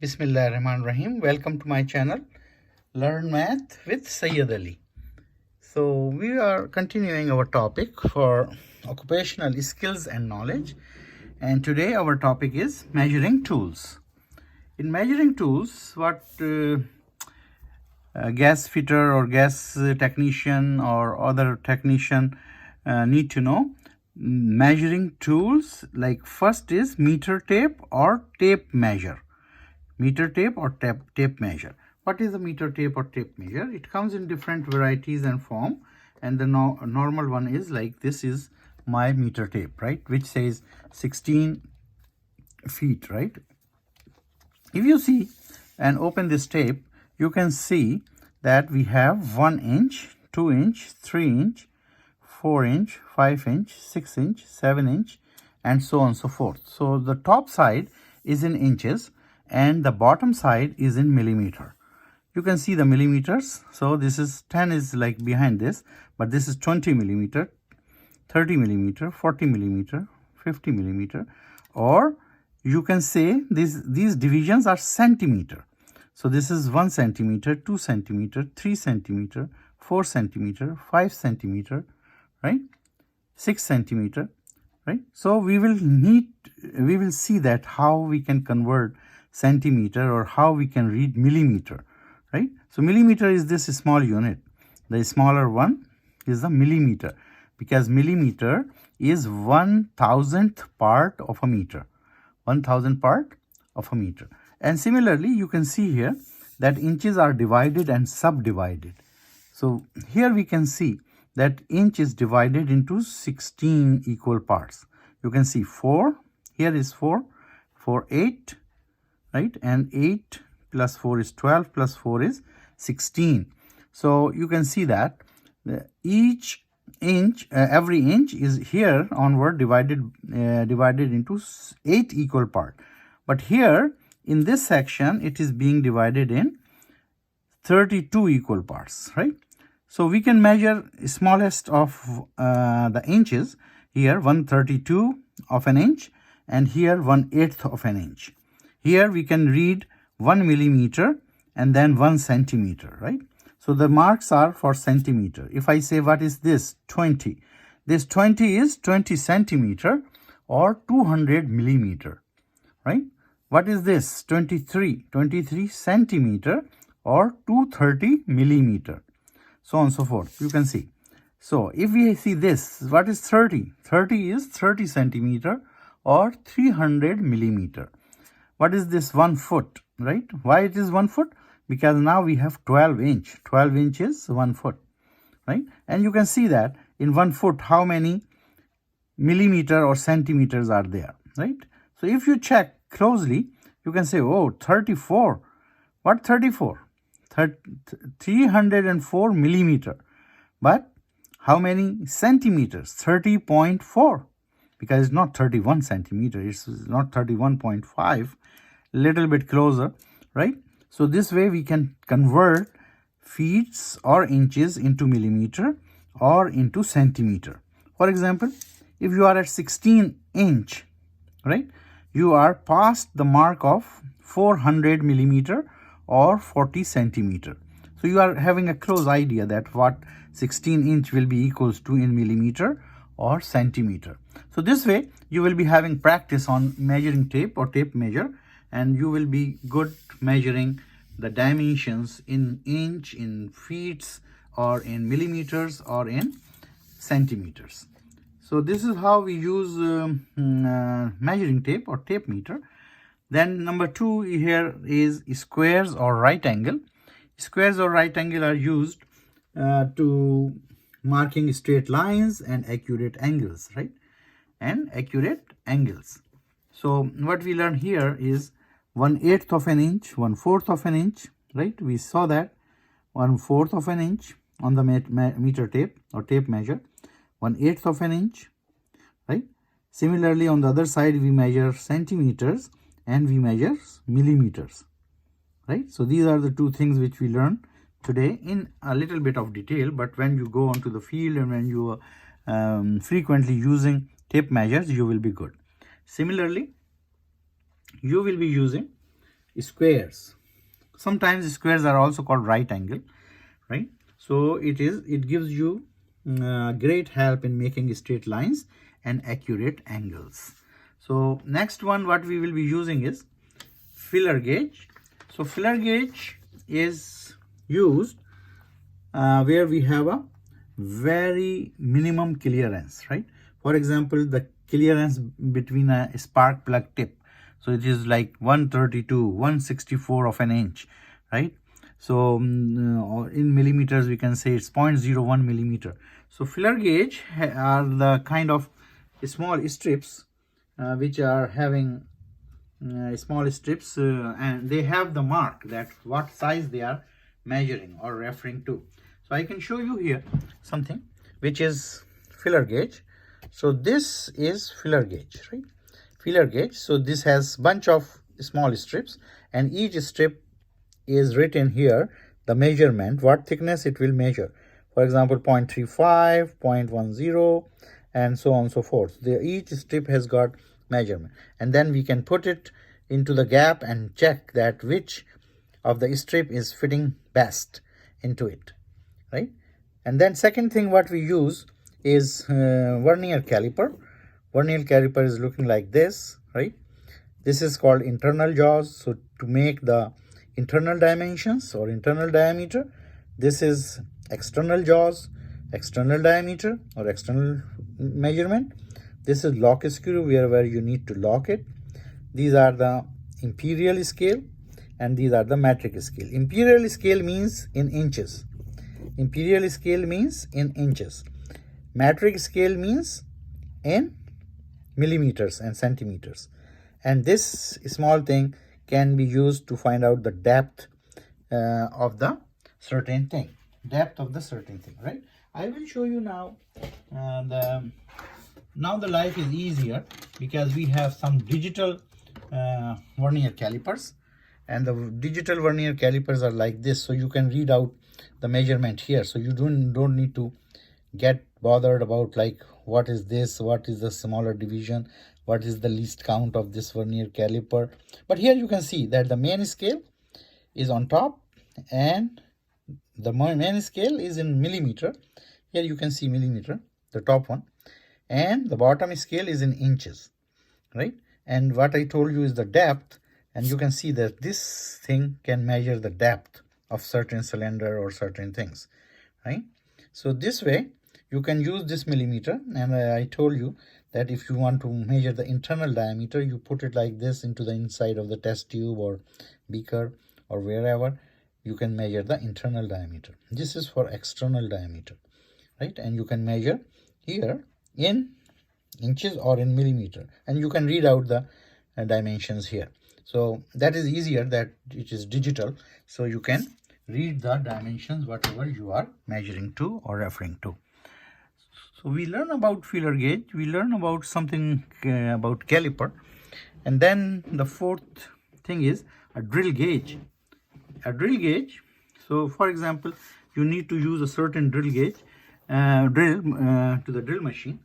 Bismillahirrahmanirrahim. Welcome to my channel, Learn Math with Sayyid Ali. So we are continuing our topic for occupational skills and knowledge. And today our topic is measuring tools. In measuring tools, what gas fitter or gas technician or other technician need to know, measuring tools, like first is meter tape or tape measure. Meter tape or tape measure. What is a meter tape or tape measure? It comes in different varieties and form, and the normal one is like this is my meter tape, right, which says 16 feet, right? If you see and open this tape, you can see that we have 1 inch, 2 inch, 3 inch, 4 inch, 5 inch, 6 inch, 7 inch, and so on and so forth. So the top side is in inches and the bottom side is in millimeter. You can see the millimeters. So this is 10 is like behind this, but this is 20 millimeter, 30 millimeter, 40 millimeter, 50 millimeter, or you can say these divisions are centimeter. So this is 1 centimeter, 2 centimeter, 3 centimeter, 4 centimeter, 5 centimeter, right? 6 centimeter, right? So we will see that how we can convert centimeter or how we can read millimeter, right? So millimeter is this small unit. The smaller one is the millimeter, because millimeter is 1,000th part of a meter. 1,000th part of a meter. And similarly, you can see here that inches are divided and subdivided. So here we can see that inch is divided into 16 equal parts. You can see 4, here is 4, 8, right? And 8 plus 4 is 12, plus 4 is 16. So you can see that each inch, every inch is here onward divided into 8 equal part. But here in this section, it is being divided in 32 equal parts, right? So we can measure smallest of the inches here, 1/32 of an inch, and here 1/8 of an inch. Here we can read 1 millimeter and then 1 centimeter, right? So the marks are for centimeter. If I say what is this? 20. This 20 is 20 centimeter or 200 millimeter, right? What is this? 23. 23 centimeter or 230 millimeter. So on and so forth. You can see. So if we see this, what is 30? 30 is 30 centimeter or 300 millimeter. What is this 1 foot, right? Why it is 1 foot? Because now we have 12 inch. 12 inches, 1 foot, right? And you can see that in 1 foot, how many millimeter or centimeters are there, right? So if you check closely, you can say, oh, 34. What 34? 304 millimeter. But how many centimeters? 30.4. Because it's not 31 centimeter. It's not 31.5. Little bit closer, right? So this way we can convert feet or inches into millimeter or into centimeter. For example, if you are at 16 inch, right, you are past the mark of 400 millimeter or 40 centimeter. So you are having a close idea that what 16 inch will be equals to in millimeter or centimeter. So this way you will be having practice on measuring tape or tape measure, and you will be good measuring the dimensions in inch, in feet, or in millimeters, or in centimeters. So this is how we use measuring tape or tape meter. Then number 2 here is squares or right angle. Squares or right angle are used to marking straight lines and accurate angles, right? And accurate angles. So what we learn here is 1/8 of an inch, 1/4 of an inch, right? We saw that 1/4 of an inch on the meter tape or tape measure, 1/8 of an inch, right? Similarly, on the other side, we measure centimeters and we measure millimeters, right? So these are the two things which we learn today in a little bit of detail, but when you go onto the field and when you are frequently using tape measures, you will be good. Similarly, you will be using squares. Sometimes squares are also called right angle, right? So it gives you great help in making straight lines and accurate angles. So next one what we will be using is filler gauge. So filler gauge is used where we have a very minimum clearance, right? For example, the clearance between a spark plug tip, so it is like 132, 164 of an inch, right? So in millimeters we can say it's 0.01 millimeter. So filler gauge are the kind of small strips which are having small strips and they have the mark that what size they are measuring or referring to. So I can show you here something which is filler gauge. So this is filler gauge, right? Filler gauge. So this has bunch of small strips and each strip is written here the measurement, what thickness it will measure. For example, 0.35, 0.10 and so on and so forth. Each strip has got measurement, and then we can put it into the gap and check that which of the strip is fitting best into it, right? And then second thing what we use is Vernier Caliper. Vernier Caliper is looking like this, right? This is called internal jaws. So to make the internal dimensions or internal diameter, this is external jaws, external diameter or external measurement. This is lock screw where you need to lock it. These are the imperial scale and these are the metric scale. Imperial scale means in inches. Imperial scale means in inches. Metric scale means in millimeters and centimeters. And this small thing can be used to find out the depth of the certain thing. Depth of the certain thing, right? I will show you now now the life is easier because we have some digital Vernier calipers, and the digital Vernier calipers are like this, so you can read out the measurement here. So you don't need to get bothered about like what is this, what is the smaller division, what is the least count of this Vernier caliper. But here you can see that the main scale is on top and the main scale is in millimeter. Here you can see millimeter, the top one, and the bottom scale is in inches, right? And what I told you is the depth, and you can see that this thing can measure the depth of certain cylinder or certain things, right? So this way you can use this millimeter, and I told you that if you want to measure the internal diameter, you put it like this into the inside of the test tube or beaker or wherever you can measure the internal diameter. This is for external diameter, right? And you can measure here in inches or in millimeter, and you can read out the dimensions here. So that is easier, that it is digital, so you can read the dimensions whatever you are measuring to or referring to. So we learn about filler gauge, we learn about something about caliper, and then the fourth thing is a drill gauge. A drill gauge, so for example, you need to use a certain drill gauge to the drill machine.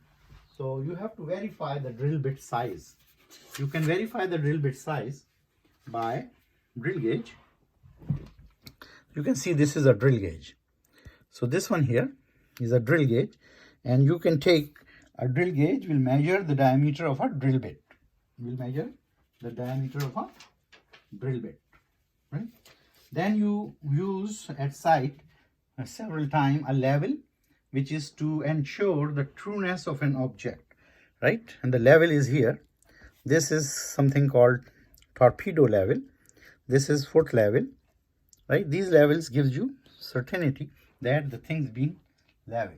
So you have to verify the drill bit size. You can verify the drill bit size by drill gauge. You can see this is a drill gauge. So this one here is a drill gauge, and you can take a drill gauge, will measure the diameter of a drill bit. Will measure the diameter of a drill bit, right? Then you use at site several times a level, which is to ensure the trueness of an object, right? And the level is here. This is something called torpedo level. This is foot level, right? These levels gives you certainty that the thing's being level.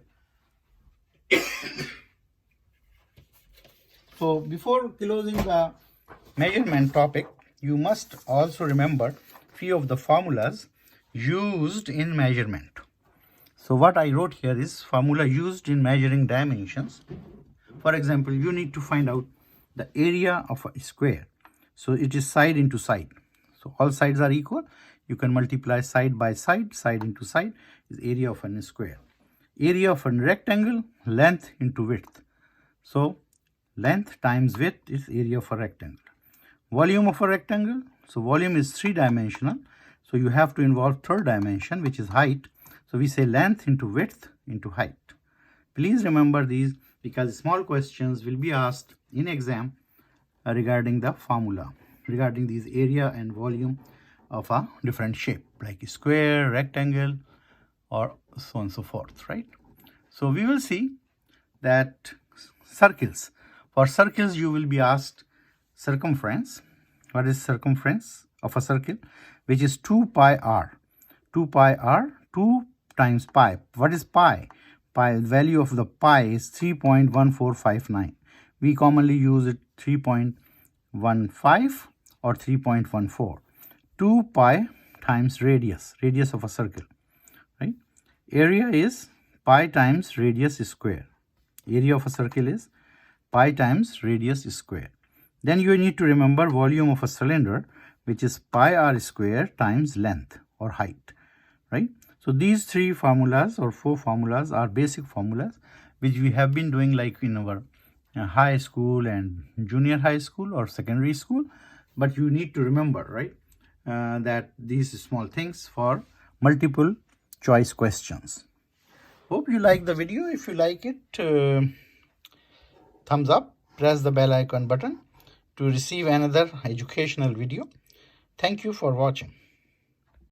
So before closing the measurement topic, you must also remember few of the formulas used in measurement. So what I wrote here is formula used in measuring dimensions. For example, you need to find out the area of a square. So it is side into side. So all sides are equal. You can multiply side by side, side into side is area of a square. Area of a rectangle, length into width. So length times width is area of a rectangle. Volume of a rectangle, So volume is three-dimensional. So you have to involve third dimension, which is height. So we say length into width into height. Please remember these because small questions will be asked in exam regarding the formula, regarding these area and volume of a different shape like square, rectangle, or so on and so forth, right? So we will see that circles. For circles, you will be asked circumference. What is circumference of a circle? Which is 2 pi r. 2 pi r, 2 times pi. What is pi? Pi, the value of the pi is 3.1459. We commonly use it 3.15 or 3.14. 2 pi times radius of a circle, right? Area is pi times radius square. Area of a circle is pi times radius square. Then you need to remember volume of a cylinder, which is pi r square times length or height, right? So these three formulas or four formulas are basic formulas which we have been doing like in our high school and junior high school or secondary school. But you need to remember, right, that these small things for multiple choice questions. Hope you like the video. If you like it, thumbs up, press the bell icon button to receive another educational video. Thank you for watching.